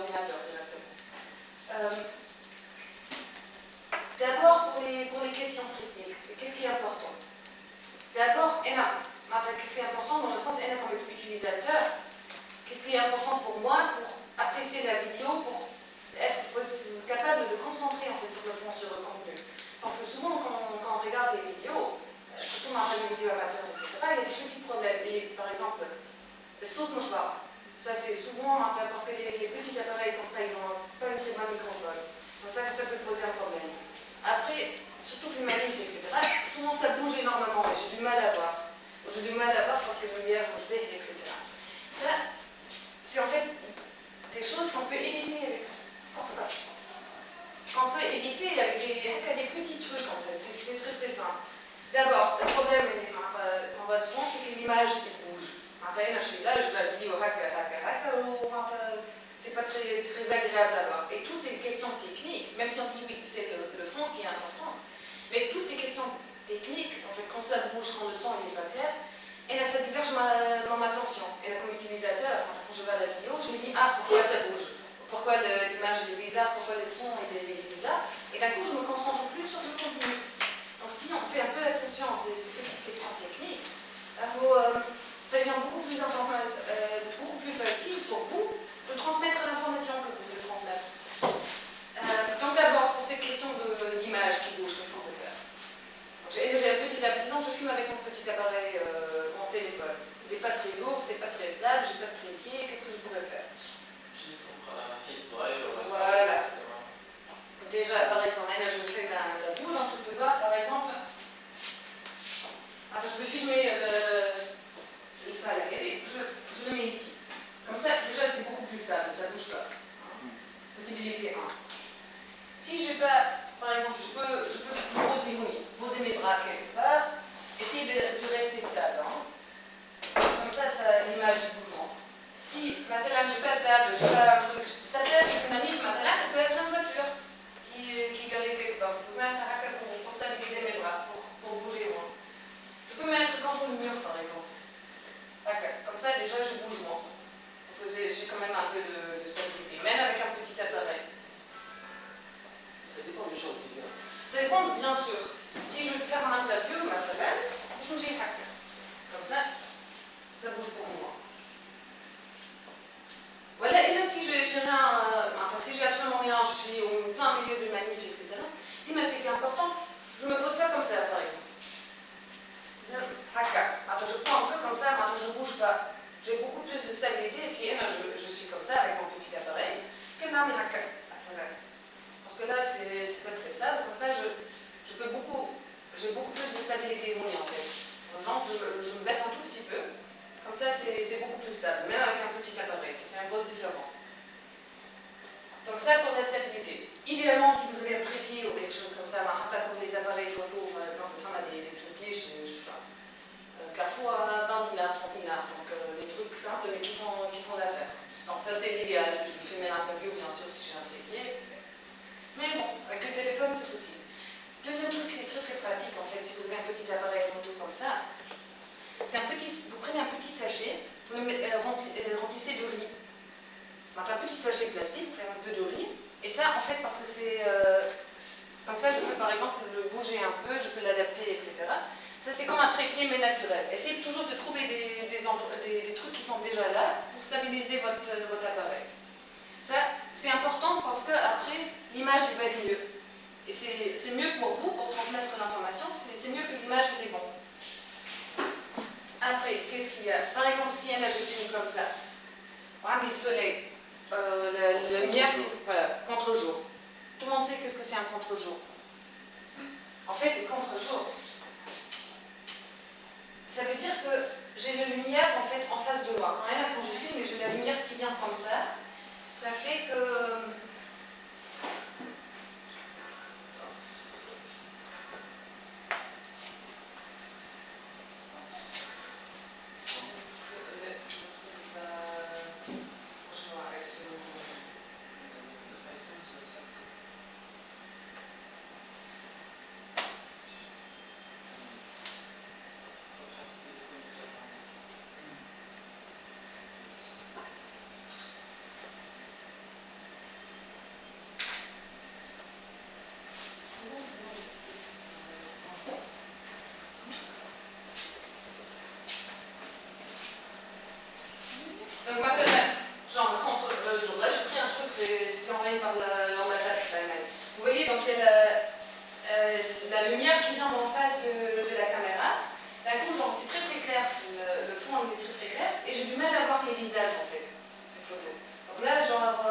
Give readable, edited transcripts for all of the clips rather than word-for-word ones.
l'ordinateur directement. D'abord, pour les questions techniques, qu'est-ce qui est important? D'abord, qu'est-ce qui est important dans le sens, comme utilisateur, qu'est-ce qui est important pour moi pour apprécier la vidéo, pour être capable de concentrer en fait sur le fond, sur le contenu. Parce que souvent, quand on regarde les vidéos, surtout dans les vidéos amateurs, etc., il y a des petits problèmes. Et par exemple, saute nos choix. Ça, c'est souvent parce que les petits appareils comme ça, ils n'ont pas une très bonne microphone. Donc ça peut poser un problème. Après, surtout les manifs, etc., souvent ça bouge énormément et j'ai du mal à voir. J'ai du mal à voir parce que le lumière bouge vite, etc. Ça, c'est en fait des choses qu'on peut éviter avec des petits trucs en fait. C'est très très simple. D'abord, le problème qu'on voit souvent, c'est que l'image bouge. Je suis là, je vois la vidéo c'est pas très, très agréable à voir. Et toutes ces questions techniques, même si on dit oui, c'est le fond qui est important, mais toutes ces questions techniques, en fait, quand ça bouge, quand le son n'est pas clair, et là, ça diverge mon attention. Et là, comme utilisateur, quand je vois la vidéo, je me dis, ah, pourquoi ça bouge? Pourquoi l'image est bizarre? Pourquoi le son est bizarre? Et d'un coup, je me concentre plus sur le contenu. Donc, si on fait un peu attention à ces petites questions techniques, alors, ça devient beaucoup plus facile sur vous de transmettre l'information que vous voulez transmettre. Donc, d'abord, pour ces questions d'image qui bouge, qu'est-ce qu'on peut faire? J'ai un petit disons, je filme avec mon petit appareil, mon téléphone. Il n'est pas très lourd, c'est pas très stable, j'ai pas de trépied, qu'est-ce que je pourrais faire? Voilà. Déjà, par exemple, là, je fais un tableau, donc je peux voir, par exemple, je vais filmer le salarié, je le mets ici. Comme ça, déjà, c'est beaucoup plus stable, ça ne bouge pas. Possibilité 1. Si je n'ai pas, par exemple, je peux poser mes bras quelque part, essayer de rester stable. Comme ça, l'image bouge. Si, maintenant, je n'ai pas de table, je n'ai pas un truc, ça peut être une manip, maintenant, ça peut être une voiture qui gagne quelque part. Je peux mettre un rack pour stabiliser mes bras, pour bouger moins. Je peux mettre contre le mur, par exemple. Comme ça, déjà, je bouge moins. Parce que j'ai quand même un peu de stabilité, même avec un petit appareil. Ça dépend du champ de vision. Ça dépend, bien sûr. Si je veux faire un interview, je me dis hack. Comme ça bouge beaucoup moins. Voilà, et là, si j'ai absolument rien, je suis au plein milieu d'une manif, etc. Dis-moi, ce qui est important, je ne me pose pas comme ça, par exemple. Je prends un peu comme ça, je ne bouge pas. J'ai beaucoup plus de stabilité si je suis comme ça avec mon petit appareil que non, parce que là, c'est pas très stable. Comme ça, j'ai beaucoup plus de stabilité en fait. Genre, je me baisse un tout petit peu. Comme ça, c'est beaucoup plus stable, même avec un petit appareil. Ça fait une grosse différence. Donc ça, pour la stabilité. Idéalement, si vous avez un trépied ou quelque chose comme ça, pour les appareils photo, par exemple, on a des trépieds, je sais pas. Carrefour à 20 dinars, 30 dinars, donc des trucs simples mais qui font l'affaire. Donc ça c'est l'idéal, si je fais mes interviews, bien sûr, si j'ai un trépied. Mais bon, avec le téléphone c'est possible. Deuxième truc qui est très très pratique en fait, si vous avez un petit appareil photo comme ça, c'est vous prenez un petit sachet, vous le remplissez de riz. Donc un petit sachet plastique, vous faites un peu de riz, et ça en fait parce que c'est comme ça je peux par exemple le bouger un peu, je peux l'adapter, etc. Ça, c'est comme un trépied, mais naturel. Essayez toujours de trouver des trucs qui sont déjà là pour stabiliser votre appareil. Ça, c'est important parce qu'après, l'image va être mieux. Et c'est mieux pour vous, pour transmettre l'information, c'est mieux que l'image est bon. Après, qu'est-ce qu'il y a? Par exemple, si là, je filme comme ça, on a des soleils, le lumière, voilà, contre-jour. Tout le monde sait qu'est-ce que c'est un contre-jour. En fait, le contre-jour, ça veut dire que j'ai la lumière en fait en face de moi. Quand je filme et j'ai la lumière qui vient comme ça fait que c'était envoyé par l'ambassade allemande. Vous voyez, donc il y a la lumière qui vient en face de la caméra. D'un coup, genre, c'est très très clair, le fond il est très très clair, et j'ai du mal à voir les visages en fait, ces photos. Donc là, genre,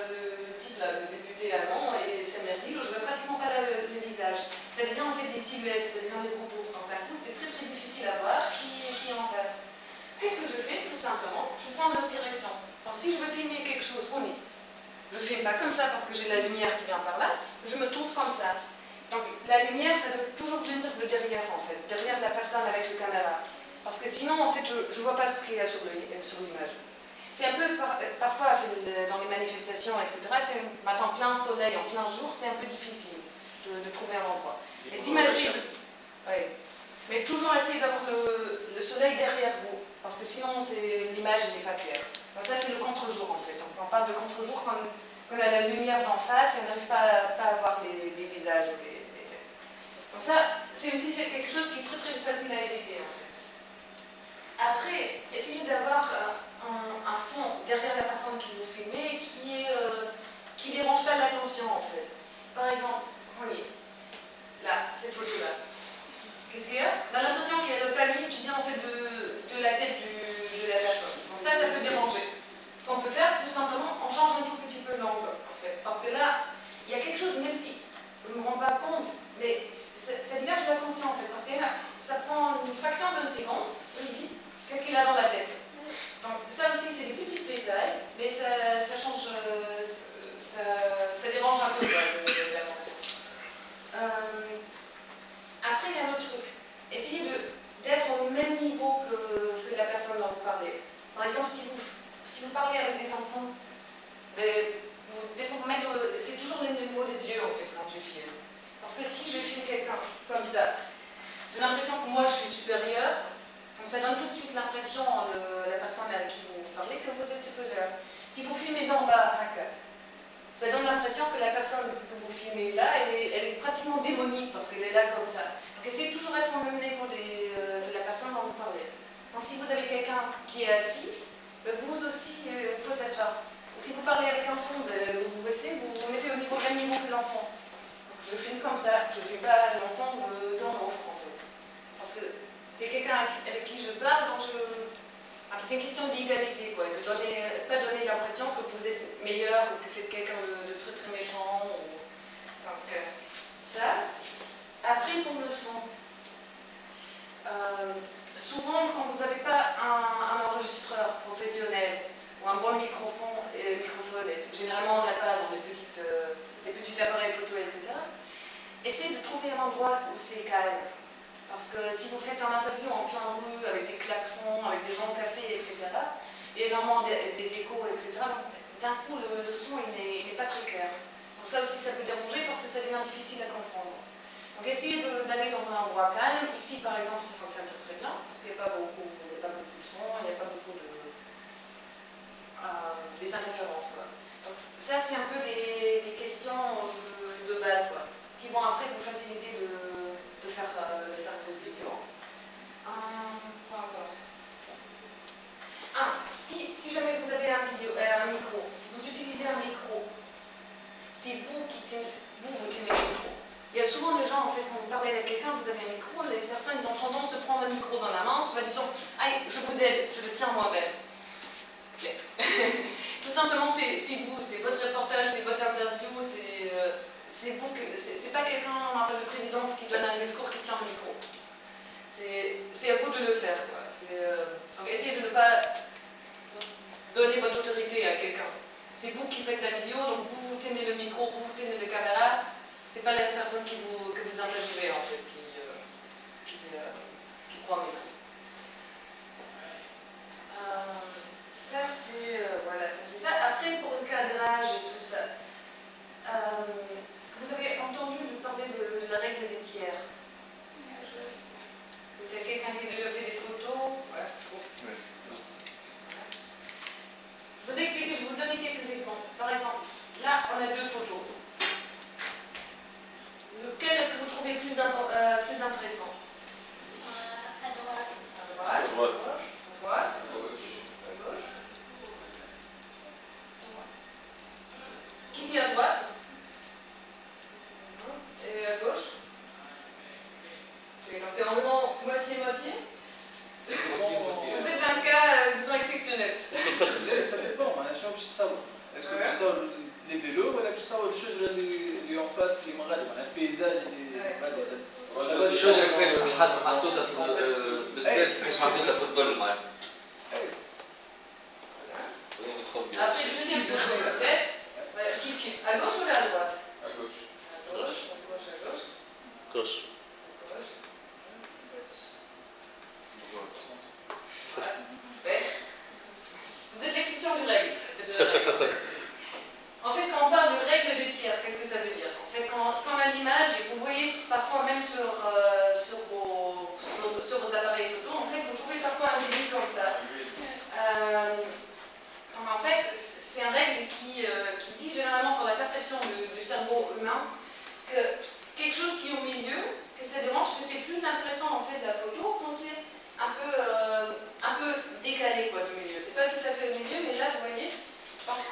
le type là, le député allemand, et Semerville, je vois pratiquement pas le visage. Ça devient en fait des silhouettes, ça devient des propos. Donc d'un coup, c'est très très difficile à voir qui est en face. Qu'est-ce que je fais? Tout simplement, je prends l'autre direction. Donc si je veux filmer quelque chose, je ne filme pas comme ça parce que j'ai la lumière qui vient par là, je me tourne comme ça. Donc la lumière, ça doit toujours venir de derrière en fait, derrière la personne avec le caméra. Parce que sinon, en fait, je ne vois pas ce qu'il y a sur l'image. C'est un peu, parfois, dans les manifestations, etc., c'est en plein soleil, en plein jour, c'est un peu difficile de trouver un endroit. Et d'imaginer, ouais. Mais toujours essayer d'avoir le soleil derrière vous, parce que sinon l'image n'est pas claire. Donc ça c'est le contre-jour en fait. Donc, on parle de contre-jour quand on a la lumière d'en face et on n'arrive pas à voir les visages ou les têtes. Donc ça c'est aussi quelque chose qui est très très facile à éviter en fait. Après, essayez d'avoir un fond derrière la personne qui vous filmez qui ne dérange pas l'attention en fait. Par exemple, voyez, là, cette photo-là. Qu'est-ce qu'il y a? On a l'impression qu'il y a le panier qui vient en fait de la tête de la personne. Donc ça peut déranger. Ce qu'on peut faire, tout simplement, on change un tout petit peu l'angle, en fait. Parce que là, il y a quelque chose, même si je ne me rends pas compte, mais ça dégage l'attention, en fait. Parce que là, ça prend une fraction d'une seconde, je me dis, qu'est-ce qu'il a dans la tête? Donc ça aussi, c'est des petits détails, mais ça change, ça dérange un peu l'attention. Après, il y a un autre truc. Essayez d'être au même niveau que la personne dont vous parlez. Par exemple, si vous parlez avec des enfants, des fois c'est toujours le niveau des yeux en fait quand je filme. Parce que si je filme quelqu'un comme ça, j'ai l'impression que moi je suis supérieure, donc ça donne tout de suite l'impression de la personne avec qui vous parlez que vous êtes supérieur. Si vous filmez d'en bas, ça donne l'impression que la personne que vous filmez là, elle est pratiquement démonique parce qu'elle est là comme ça. Donc essayez toujours d'être au même niveau de la personne dont vous parlez. Donc si vous avez quelqu'un qui est assis, vous aussi, il faut s'asseoir. Ou si vous parlez avec un enfant, vous vous baissez, vous vous mettez au même niveau que l'enfant. Je filme comme ça, je ne filme pas l'enfant d'en haut en fait. Parce que c'est quelqu'un avec qui je parle, donc c'est une question d'égalité, quoi, de pas donner l'impression que vous êtes meilleur ou que c'est quelqu'un de très très méchant. Donc, ça. Après, pour le son, souvent quand vous n'avez pas un enregistreur professionnel ou un bon microphone, généralement on n'a pas dans les petits appareils photo, etc., essayez de trouver un endroit où c'est calme. Parce que si vous faites un interview en plein rue, avec des klaxons, avec des gens au café, etc., il y a énormément des échos, etc., donc d'un coup le son il n'est pas très clair. Donc ça aussi ça peut déranger parce que ça devient difficile à comprendre. Donc essayez d'aller dans un endroit calme. Ici par exemple ça fonctionne très très bien, parce qu'il n'y a pas beaucoup de son, il n'y a pas beaucoup des interférences, quoi. Donc ça c'est un peu des questions de base, quoi, qui vont après vous faciliter de faire vos vidéos. Quoi encore? Si jamais vous avez un micro, si vous utilisez un micro, c'est vous qui tenez le micro. Il y a souvent des gens, en fait, quand vous parlez avec quelqu'un, vous avez un micro, les personnes ils ont tendance de prendre le micro dans la main, soit disant, allez, je vous aide, je le tiens moi-même. Okay. Tout simplement, c'est vous, c'est votre reportage, c'est votre interview, c'est vous, c'est pas quelqu'un, le président qui donne un discours qui tient le micro. C'est à vous de le faire, quoi. Donc essayez de ne pas donner votre autorité à quelqu'un. C'est vous qui faites la vidéo, donc vous tenez le micro, vous tenez la caméra. C'est pas la personne que vous interviewez en fait qui prend le micro. Ça c'est voilà, ça c'est ça. Après pour le cadrage et tout ça, est-ce que vous avez entendu parler de la règle des tiers? Il y a quelqu'un qui a déjà fait des photos? Ouais. Bon. Je vous explique, je vais vous donner quelques exemples. Par exemple, là on a deux photos. Lequel est-ce que vous trouvez plus intéressant? À droite. À droite. À droite. À gauche. À gauche. pris à droite. Et à gauche. C'est environ moitié-moitié. C'est moitié-moitié. Vous êtes un cas, disons, exceptionnel. Ça dépend, hein. شو باش تصور؟ Est-ce que باش تصور les vélos ولا باش تصور الشجرة اللي en face اللي من غادي معناها البيزاج اللي غادي الشجرة كيفاش محطوطة بالذات كيفاش محطوطة في الظل هاي. Après, le deuxième projet, peut-être. À gauche ou à droite? À gauche. À gauche, à gauche, à gauche. Gauche. Vous êtes l'exception du règle. En fait, quand on parle de règle de tiers, qu'est-ce que ça veut dire? En fait, quand on a l'image, et vous voyez parfois même sur vos appareils photo, en fait, vous trouvez parfois un débit comme ça. En fait, c'est une règle qui dit généralement pour la perception du cerveau humain que quelque chose qui est au milieu, que ça dérange, que c'est plus intéressant en fait la photo quand c'est un peu décalé quoi, du milieu. C'est pas tout à fait au milieu, mais là vous voyez,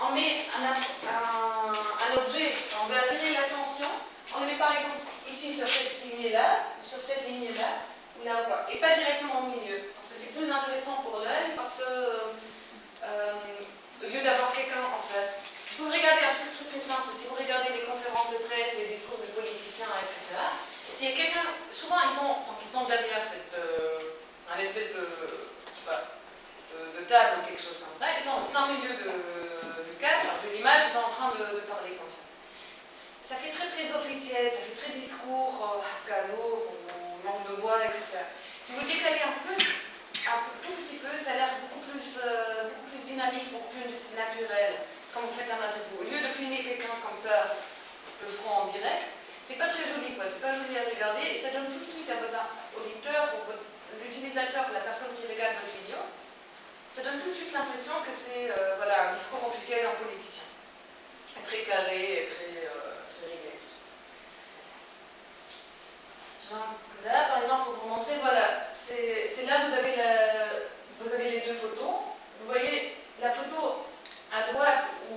on met un objet, on veut attirer l'attention, on le met par exemple ici sur cette lignée-là, ou là ou pas, et pas directement au milieu, parce que c'est plus intéressant pour l'œil, parce que au lieu d'avoir quelqu'un en face. Vous regardez un truc très simple, si vous regardez les conférences de presse, les discours de politiciens, etc., s'il y a quelqu'un, souvent quand ils sont derrière un espèce de, je sais pas, de table ou quelque chose comme ça, ils sont en plein milieu du cadre, de l'image, ils sont en train de parler comme ça. Ça fait très très officiel, ça fait très discours, galop, ou langue de bois, etc. Si vous décalez un tout petit peu, ça a l'air beaucoup plus dynamique, beaucoup plus naturel, quand vous faites un interview. Au lieu de filmer quelqu'un comme ça, le front en direct, c'est pas très joli, quoi. C'est pas joli à regarder, et ça donne tout de suite à votre auditeur, ou l'utilisateur, la personne qui regarde votre vidéo, ça donne tout de suite l'impression que c'est voilà, un discours officiel d'un politicien. Très carré, et très réglé, tout ça. Donc là, par exemple, pour vous montrer, voilà, c'est là vous avez les deux photos. Vous voyez la photo à droite où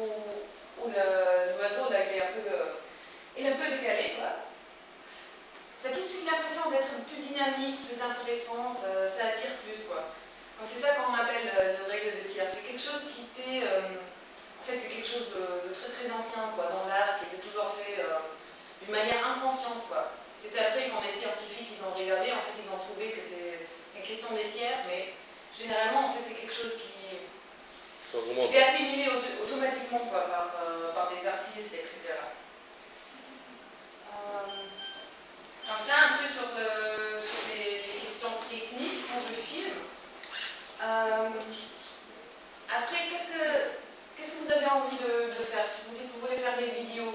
l'oiseau là il est un peu décalé, quoi. Ça a tout de suite l'impression d'être plus dynamique, plus intéressant, ça attire plus, quoi. Donc c'est ça qu'on appelle la règle de tiers. C'est quelque chose qui était, en fait, c'est quelque chose de très très ancien, quoi, dans l'art, qui était toujours fait d'une manière inconsciente, quoi. C'était après quand les scientifiques ils ont regardé, en fait ils ont trouvé que c'est une question des tiers, mais généralement en fait c'est quelque chose qui est assimilé automatiquement quoi, par des artistes, etc. Alors c'est un peu sur les questions techniques quand je filme. Après, qu'est-ce que vous avez envie de faire? Si vous dites que vous voulez faire des vidéos,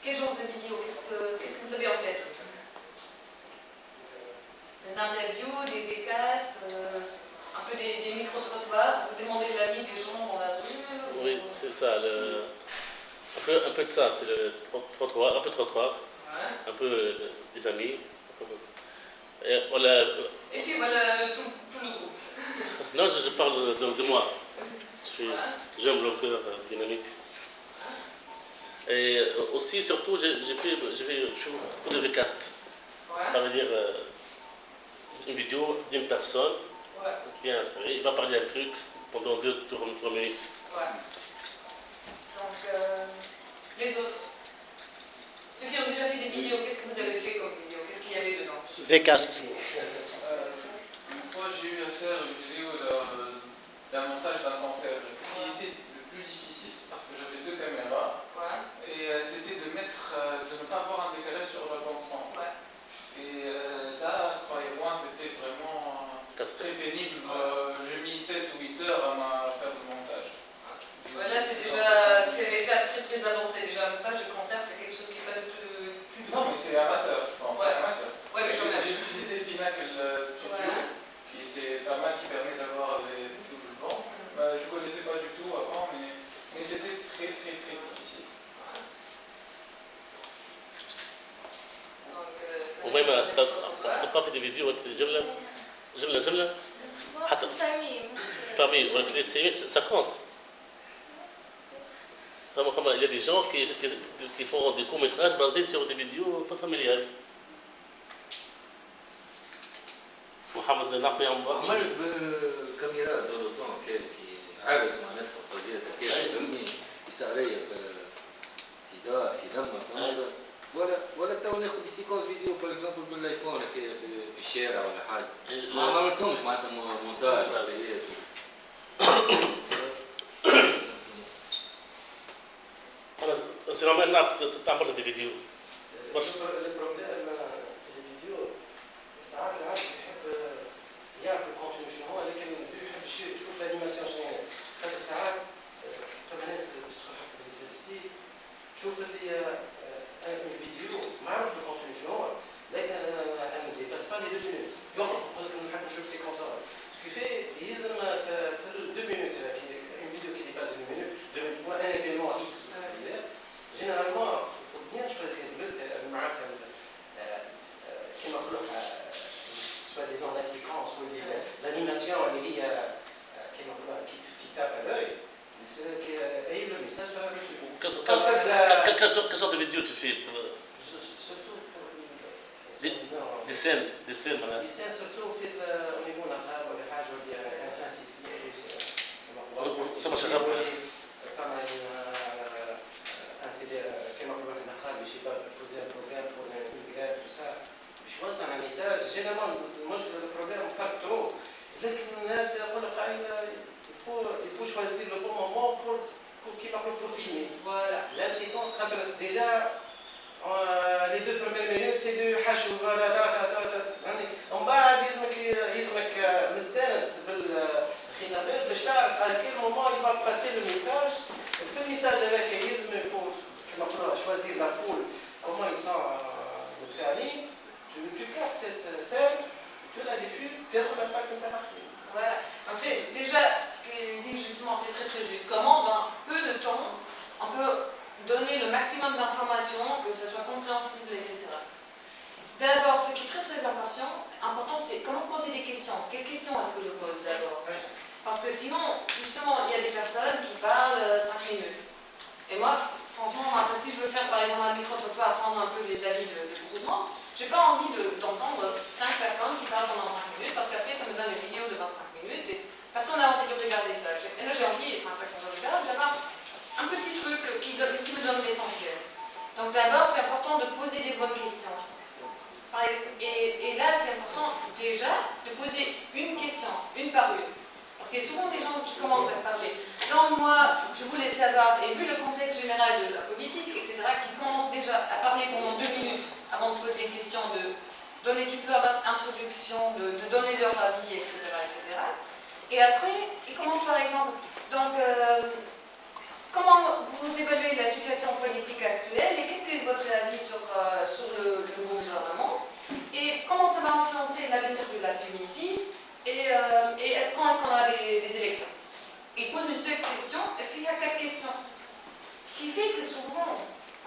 quel genre de vidéos? Qu'est-ce que vous avez en tête? Des interviews, des casts, un peu des micro-trottoirs, vous demandez l'avis des gens dans la rue? Oui, c'est ça, un peu de ça, c'est le trottoir, un peu trottoir, Ouais. un peu des amis. Et Et puis voilà tout le groupe. Non, je parle de moi. Je suis jeune blogueur dynamique. Et aussi, surtout, je fais beaucoup de vcast. Ouais. Ça veut dire une vidéo d'une personne qui vient insérer, il va parler un truc pendant 2-3 minutes. Ouais. Donc, les autres. Ceux qui ont déjà fait des vidéos, qu'est-ce que vous avez fait comme vidéo? Qu'est-ce qu'il y avait dedans? Vcast. Une fois, j'ai eu à faire une vidéo d'un montage d'un concert. Ce qui était le plus difficile, c'est parce que j'avais deux caméras. Ouais. Et c'était de ne pas avoir un décalage sur la bande son. Ouais. Et là, croyez-moi, c'était vraiment très pénible. J'ai mis 7 ou 8 heures à faire le montage. Ouais, là, c'est l'étape très très avancée. Déjà, le montage de concert, c'est quelque chose qui n'est pas du tout de... Non, mais c'est amateur, je pense. Ouais. C'est amateur. Ouais, mais quand même. J'ai utilisé Pinnacle Studio, qui était pas mal, qui permet d'avoir tout le vent. Je ne connaissais pas du tout avant, mais c'était très très très difficile. Donc, t'as pas fait des vidéos, جملة حتى famille. famille, on a fait des séries, ça compte. Il y a des gens qui font des courts-métrages basés sur des vidéos familiales. محمد نعرف يا عمر عملت بالكاميرا دور طون كي عابس معناتها فازية كيف فهمني إسارية في دار في دمك ولا تو ناخذ سيكونس فيديو باغ اكزومبل بالايفون في الشارع ولا حاجة ما عملتهمش معناتها مونتاج أنا سي نورمال نعرف تعمل دي فيديو البروبليم في الفيديو ساعات العبد يحب يعرف الكونتوني شنو هو لكن يحب يشوف الانيماسيون شنو هي خاطر ساعات فما ناس تدخل حتى في الستاتستيك تشوف اللي الفيديو ما عرف الكونتوني شنو هو لكن انا ما ديباس با لي 2 مينوت يقول لك نحب نشوف سيكونس كيفاه يلزم في 2 مينوت une vidéo qui dépasse 2 minutes, pour un événement X, généralement, il faut bien choisir soi-disant la séquence ou l'animation qui tape à l'œil, et le message va reçu. Quel genre de vidéo tu fais? Surtout pour des scènes maintenant. Des scènes surtout au niveau de la table, les pages, il y a un principe. Ça marche pas. كما انسيدي كما نقولوا احنا قال باش يبوزي ان بروبليم بور اون غريف تو سا باش يوصل ان ميساج جينيرالمون المشكل البروبليم با ترو لكن الناس يقول لك il faut choisir le bon moment pour كيما نقولوا pour filmer Voilà. la séquence خاطر déjà les 2 premières minutes c'est du حشو ومن بعد يلزمك مستانس بالخطابات باش تعرف à quel moment il va passer le message. Le message avec l'isme, il faut choisir la foule, comment ils sont motivés. Tu captes cette scène, tu la diffuses, tu as l'impact interaction. Voilà. Donc c'est déjà ce qu'il dit justement, c'est très très juste. Comment dans peu de temps on peut donner le maximum d'informations, que ce soit compréhensible, etc. D'abord, ce qui est très très important, c'est comment poser des questions. Quelles questions est-ce que je pose d'abord? Parce que sinon, justement, il y a des personnes qui parlent 5 minutes. Et moi, franchement, si je veux faire par exemple un micro-trottoir, prendre un peu les avis de beaucoup de monde, j'ai pas envie d'entendre 5 personnes qui parlent pendant 5 minutes, parce qu'après ça me donne une vidéo de 25 minutes et personne n'a envie de regarder ça. Et là j'ai envie, quand je regarde, d'avoir un petit truc qui me donne l'essentiel. Donc d'abord, c'est important de poser des bonnes questions. Et là, c'est important déjà de poser une question, une par une. Parce qu'il y a souvent des gens qui commencent à parler. Donc moi, je voulais savoir, et vu le contexte général de la politique, etc., qui commencent déjà à parler pendant 2 minutes avant de poser une question, de donner toute leur introduction, de donner leur avis, etc., etc. Et après, ils commencent par exemple, donc, comment vous évaluez la situation politique actuelle et qu'est-ce que est votre avis sur le nouveau gouvernement et comment ça va influencer l'avenir de la Tunisie et quand est-ce qu'on aura des élections. Il pose une seule question et il y a 4 questions. Ce qui fait que souvent,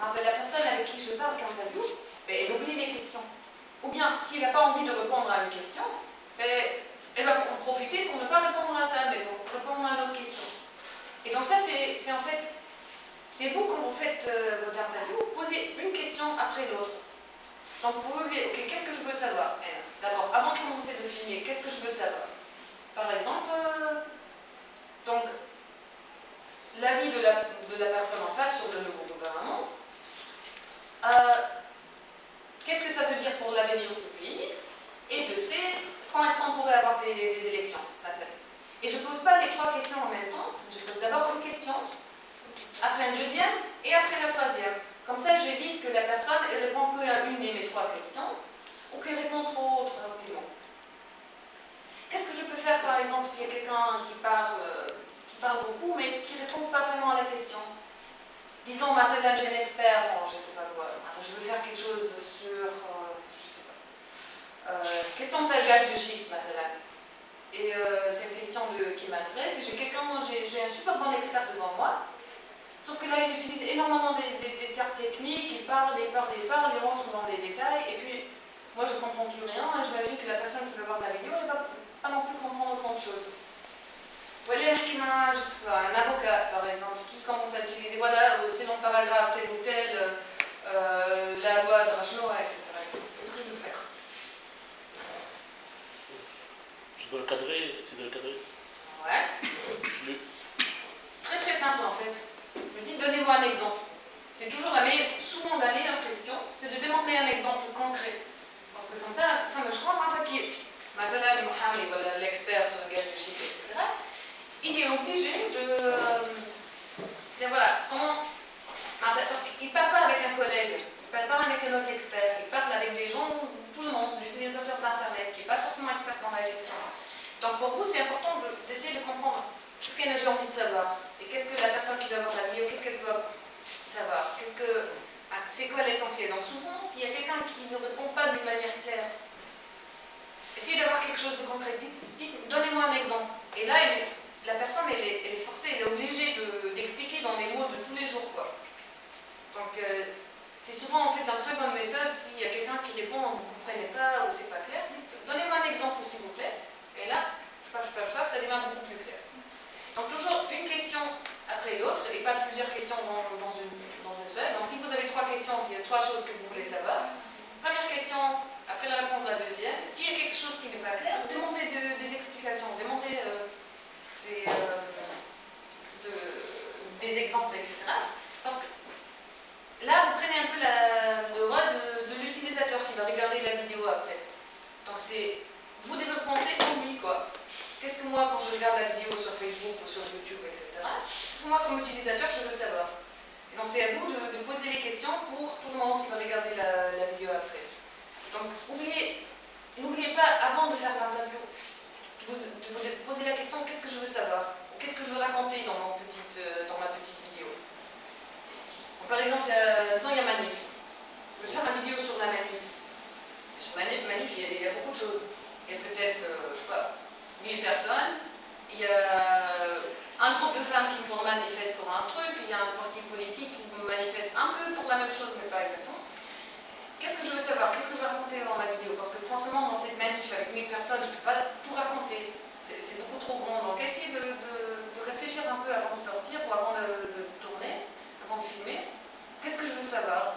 la personne avec qui je parle quand elle oublie les questions. Ou bien, s'il n'a pas envie de répondre à une question, elle va en profiter pour ne pas répondre à ça, mais pour répondre à une autre question. Et donc ça, c'est en fait, c'est vous quand vous faites votre interview, posez une question après l'autre. Donc vous voulez, ok, qu'est-ce que je veux savoir? D'abord, avant de commencer de filmer, qu'est-ce que je veux savoir? Par exemple, donc, l'avis de la personne en face sur le nouveau gouvernement. Qu'est-ce que ça veut dire pour l'avenir du pays? Et de C, quand est-ce qu'on pourrait avoir des élections? Et je ne pose pas les 3 questions en même temps, je pose d'abord une question, après une deuxième et après la troisième. Comme ça, j'évite que la personne ne réponde que à une de mes 3 questions ou qu'elle réponde trop rapidement. Qu'est-ce que je peux faire par exemple s'il y a quelqu'un qui parle beaucoup mais qui ne répond pas vraiment à la question? Disons, maintenant j'ai un expert, bon, je ne sais pas quoi, je veux faire quelque chose sur, je ne sais pas, question de gaz de schiste maintenant. Et c'est une question qui m'intéresse et j'ai un super bon expert devant moi. Sauf que là, il utilise énormément des termes techniques, il parle, il rentre dans des détails, et puis moi je ne comprends plus rien, et j'imagine que la personne qui veut voir la vidéo, elle ne va pas non plus comprendre grand chose. Voilà, un avocat, par exemple, qui commence à utiliser, voilà, paragraphe tel ou tel, la loi de Rajnoa, etc. Qu'est-ce que je veux faire? Je dois le cadrer, essayer de le cadrer. Ouais. Très très simple en fait. Je dis donnez-moi un exemple. C'est toujours souvent la meilleure question, c'est de demander un exemple concret. Parce que comme ça, je crois l'expert sur le gaz de schiste, etc. Il est obligé de. Voilà, parce qu'il ne parle pas avec un collègue, il ne parle pas avec un autre expert, il parle avec des gens, tout le monde, l'utilisateur d'Internet, qui n'est pas forcément expert dans la gestion. Donc pour vous, c'est important d'essayer de comprendre ce que j'ai envie de savoir. Et qu'est-ce que la personne qui doit voir la vidéo, qu'est-ce qu'elle doit savoir? C'est quoi l'essentiel? Donc souvent, s'il y a quelqu'un qui ne répond pas d'une manière claire, essayez d'avoir quelque chose de concret. Donnez-moi un exemple. Et là, la personne, elle est forcée, elle est obligée d'expliquer dans les mots de tous les jours, quoi. Donc, c'est souvent en fait une très bonne méthode. S'il y a quelqu'un qui répond, vous ne comprenez pas ou c'est pas clair, donnez-moi un exemple s'il vous plaît. Et là, ça devient beaucoup plus clair. Donc, toujours une question après l'autre et pas plusieurs questions dans une seule. Donc, si vous avez 3 questions, s'il y a 3 choses que vous voulez savoir, première question, après la réponse de la deuxième. S'il y a quelque chose qui n'est pas clair, demandez des explications, demandez des exemples, etc. Parce que là, vous prenez un peu le rôle de l'utilisateur qui va regarder la vidéo après. Donc, vous devez penser comme lui, quoi. Qu'est-ce que moi, quand je regarde la vidéo sur Facebook ou sur YouTube, etc., qu'est-ce que moi, comme utilisateur, je veux savoir? Et donc, c'est à vous de poser les questions pour tout le monde qui va regarder la vidéo après. Donc, n'oubliez pas, avant de faire l'interview, de vous poser la question, qu'est-ce que je veux savoir? Qu'est-ce que je veux raconter dans ma petite vidéo? Donc, par exemple, disons, il y a manif. Je vais faire une vidéo sur la manif. Sur la manif, il y a beaucoup de choses. Il y a peut-être, je sais pas, 1000 personnes. Il y a un groupe de femmes qui manifestent pour un truc. Il y a un parti politique qui manifeste un peu pour la même chose, mais pas exactement. Qu'est-ce que je veux savoir? Qu'est-ce que je veux raconter dans la vidéo? Parce que forcément, dans cette manif avec 1000 personnes, je ne peux pas tout raconter. C'est beaucoup trop grand. Donc, essayez de réfléchir un peu avant de sortir ou avant de tourner, avant de filmer. Qu'est-ce que je veux savoir?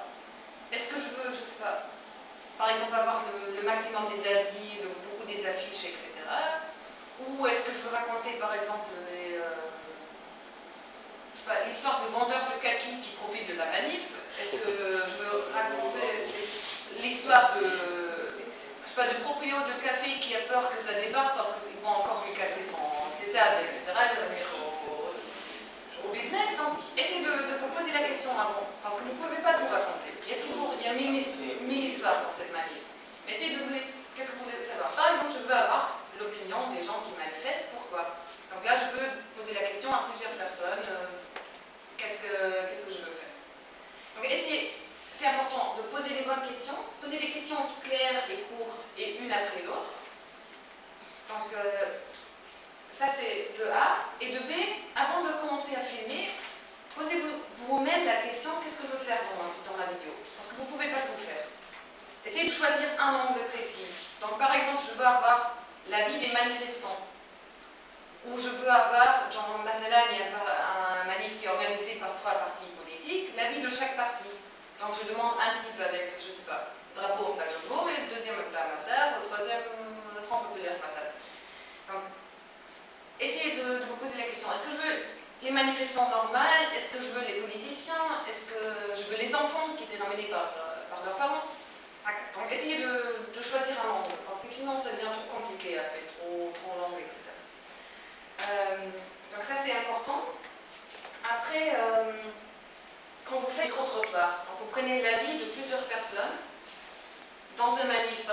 Est-ce que je veux, je ne sais pas, par exemple, avoir le maximum des avis, beaucoup des affiches, etc. Ou est-ce que je veux raconter, par exemple, l'histoire du vendeur de kaki qui profite de la manif? Est-ce que je veux raconter l'histoire du proprio de café qui a peur que ça débarque parce qu'ils vont encore lui casser ses tables, etc. Et ça va venir au business. Donc, essayez de vous poser la question avant, parce que vous ne pouvez pas tout raconter. Il y a 1000 histoires dans cette manif. Mais essayez de vous dire, qu'est-ce que vous voulez savoir? Par exemple, je veux avoir l'opinion des gens qui manifestent. Pourquoi? Donc là, je peux poser la question à plusieurs personnes. Qu'est-ce que je veux faire? Donc, essayez, c'est important de poser les bonnes questions, poser des questions claires et courtes et une après l'autre. Donc, ça c'est de A. Et de B, avant de commencer à filmer, posez-vous vous-même la question, qu'est-ce que je veux faire dans ma vidéo? Parce que vous ne pouvez pas tout faire. Essayez de choisir un angle précis. Donc, par exemple, je veux avoir l'avis des manifestants. Ou je veux avoir, genre, Mazalan, il y a un manif qui est organisé par 3 partis politiques, l'avis de chaque parti. Donc, je demande un type avec, je ne sais pas, drapeau en Tajogo, et le deuxième en Massar, le troisième Front Populaire Massar. Donc, essayez de vous poser la question, est-ce que je veux les manifestants normaux? Est-ce que je veux les politiciens? Est-ce que je veux les enfants qui étaient ramenés par leurs parents? Donc, essayez de choisir un angle, parce que sinon, ça devient trop compliqué après, trop long, etc. Donc, ça, c'est important. Après, quand vous faites micro-trottoir, vous prenez l'avis de plusieurs personnes dans un manif.